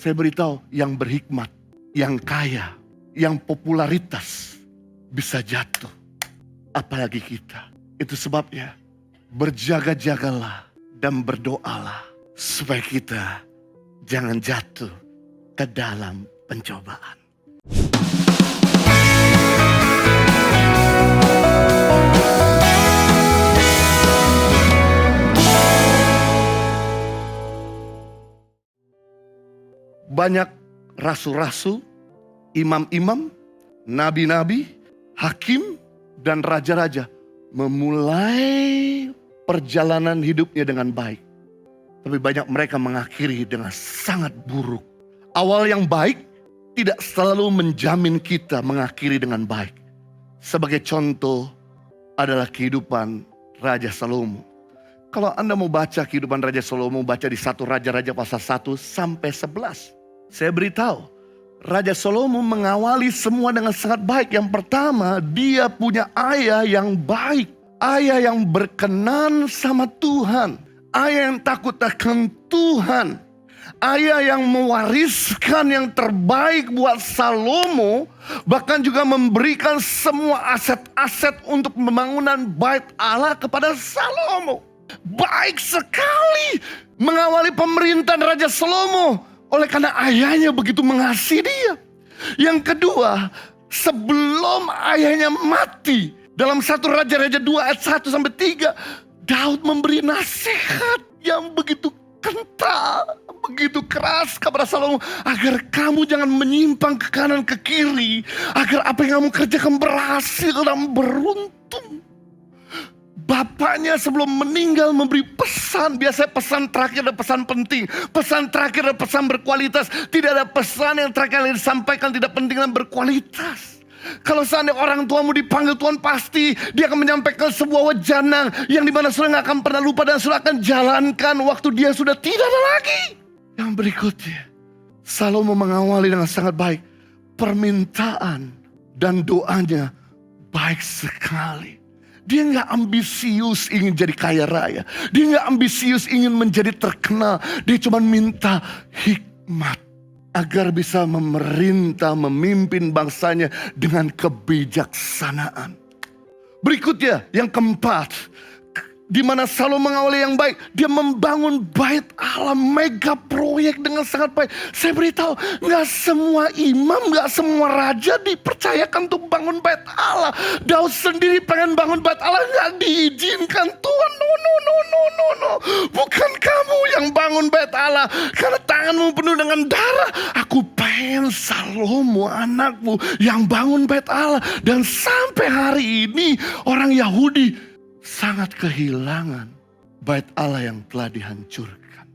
Saya beritahu, yang berhikmat, yang kaya, yang popularitas bisa jatuh. Apalagi kita. Itu sebabnya berjaga-jagalah dan berdoalah supaya kita jangan jatuh ke dalam pencobaan. Banyak rasul-rasul, imam-imam, nabi-nabi, hakim, dan raja-raja memulai perjalanan hidupnya dengan baik. Tapi banyak mereka mengakhiri dengan sangat buruk. Awal yang baik tidak selalu menjamin kita mengakhiri dengan baik. Sebagai contoh adalah kehidupan Raja Salomo. Kalau Anda mau baca kehidupan Raja Salomo, baca di 1 Raja-Raja pasal 1 sampai 11. Saya beritahu, Raja Salomo mengawali semua dengan sangat baik. Yang pertama, dia punya ayah yang baik. Ayah yang berkenan sama Tuhan. Ayah yang takut akan Tuhan. Ayah yang mewariskan yang terbaik buat Salomo. Bahkan juga memberikan semua aset-aset untuk pembangunan bait Allah kepada Salomo. Baik sekali mengawali pemerintahan Raja Salomo. Oleh karena ayahnya begitu mengasihi dia. Yang kedua, sebelum ayahnya mati, dalam 1 Raja-Raja 2 ayat 1 sampai 3, Daud memberi nasihat yang begitu kental, begitu keras kepada Salomo, agar kamu jangan menyimpang ke kanan ke kiri, agar apa yang kamu kerjakan berhasil dan beruntung. Bapaknya sebelum meninggal memberi pesan. Biasanya pesan terakhir adalah pesan penting. Pesan terakhir adalah pesan berkualitas. Tidak ada pesan yang terakhir yang disampaikan tidak penting dan berkualitas. Kalau seandainya orang tuamu dipanggil Tuhan, pasti dia akan menyampaikan sebuah wejanang yang dimana saudara gak akan pernah lupa dan saudara akan jalankan waktu dia sudah tidak ada lagi. Yang berikutnya, Salomo mengawali dengan sangat baik. Permintaan dan doanya baik sekali. Dia gak ambisius ingin jadi kaya raya. Dia gak ambisius ingin menjadi terkenal. Dia cuma minta hikmat. Agar bisa memerintah, memimpin bangsanya dengan kebijaksanaan. Berikutnya, yang keempat. Di mana Salomo mengawali yang baik. Dia membangun bait Allah, mega proyek dengan sangat baik. Saya beritahu, gak semua imam, gak semua raja dipercayakan untuk bangun bait Allah. Daud sendiri pengen bangun bait Allah, gak diizinkan Tuhan. No. Bukan kamu yang bangun bait Allah, karena tanganmu penuh dengan darah. Aku pengen Salomo anakmu yang bangun bait Allah. Dan sampai hari ini orang Yahudi sangat kehilangan bait Allah yang telah dihancurkan.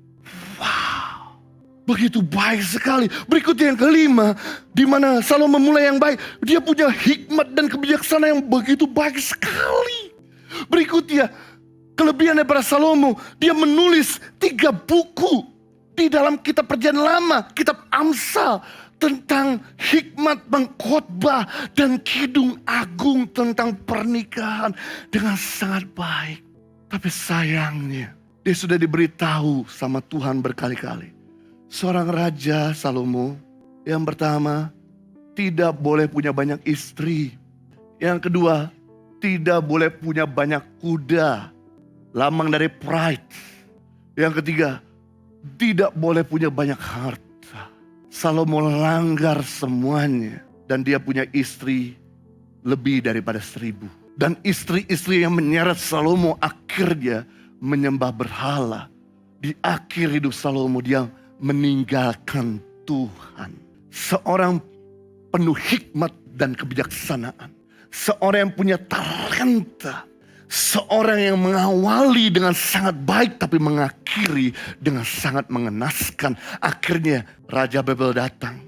Wow, begitu baik sekali. Berikutnya yang kelima, di mana Salomo memulai yang baik, dia punya hikmat dan kebijaksanaan yang begitu baik sekali. Berikutnya, kelebihan daripada Salomo, dia menulis 3 buku di dalam kitab Perjanjian Lama, kitab Amsal, tentang hikmat pengkhotbah dan kidung agung tentang pernikahan dengan sangat baik. Tapi sayangnya, dia sudah diberitahu sama Tuhan berkali-kali. Seorang raja Salomo, yang pertama, tidak boleh punya banyak istri. Yang kedua, tidak boleh punya banyak kuda, lambang dari pride. Yang ketiga, tidak boleh punya banyak harta. Salomo langgar semuanya. Dan dia punya istri lebih daripada 1000. Dan istri-istri yang menyeret Salomo akhirnya menyembah berhala. Di akhir hidup Salomo dia meninggalkan Tuhan. Seorang penuh hikmat dan kebijaksanaan. Seorang yang punya talenta. Seorang yang mengawali dengan sangat baik tapi mengakhiri dengan sangat mengenaskan. Akhirnya Raja Babel datang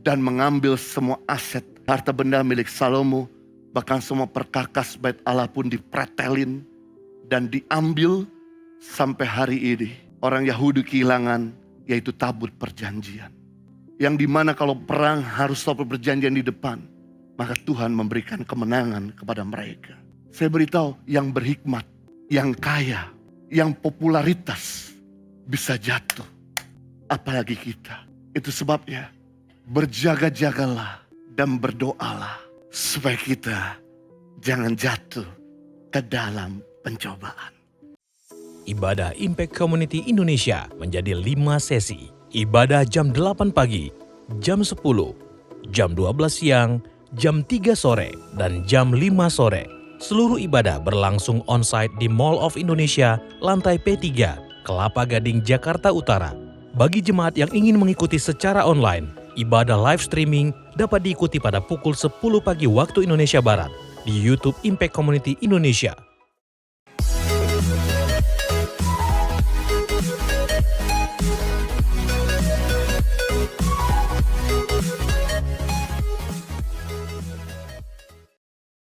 dan mengambil semua aset harta benda milik Salomo. Bahkan semua perkakas bait Allah pun dipretelin dan diambil sampai hari ini. Orang Yahudi kehilangan yaitu tabut perjanjian. Yang dimana kalau perang harus tabut perjanjian di depan. Maka Tuhan memberikan kemenangan kepada mereka. Saya beritahu, yang berhikmat, yang kaya, yang popularitas bisa jatuh. Apalagi kita. Itu sebabnya berjaga-jagalah dan berdoalah supaya kita jangan jatuh ke dalam pencobaan. Ibadah Impact Community Indonesia menjadi 5 sesi. Ibadah jam 8 pagi, jam 10, jam 12 siang, jam 3 sore, dan jam 5 sore. Seluruh ibadah berlangsung on-site di Mall of Indonesia, lantai P3, Kelapa Gading, Jakarta Utara. Bagi jemaat yang ingin mengikuti secara online, ibadah live streaming dapat diikuti pada pukul 10 pagi waktu Indonesia Barat di YouTube Impact Community Indonesia.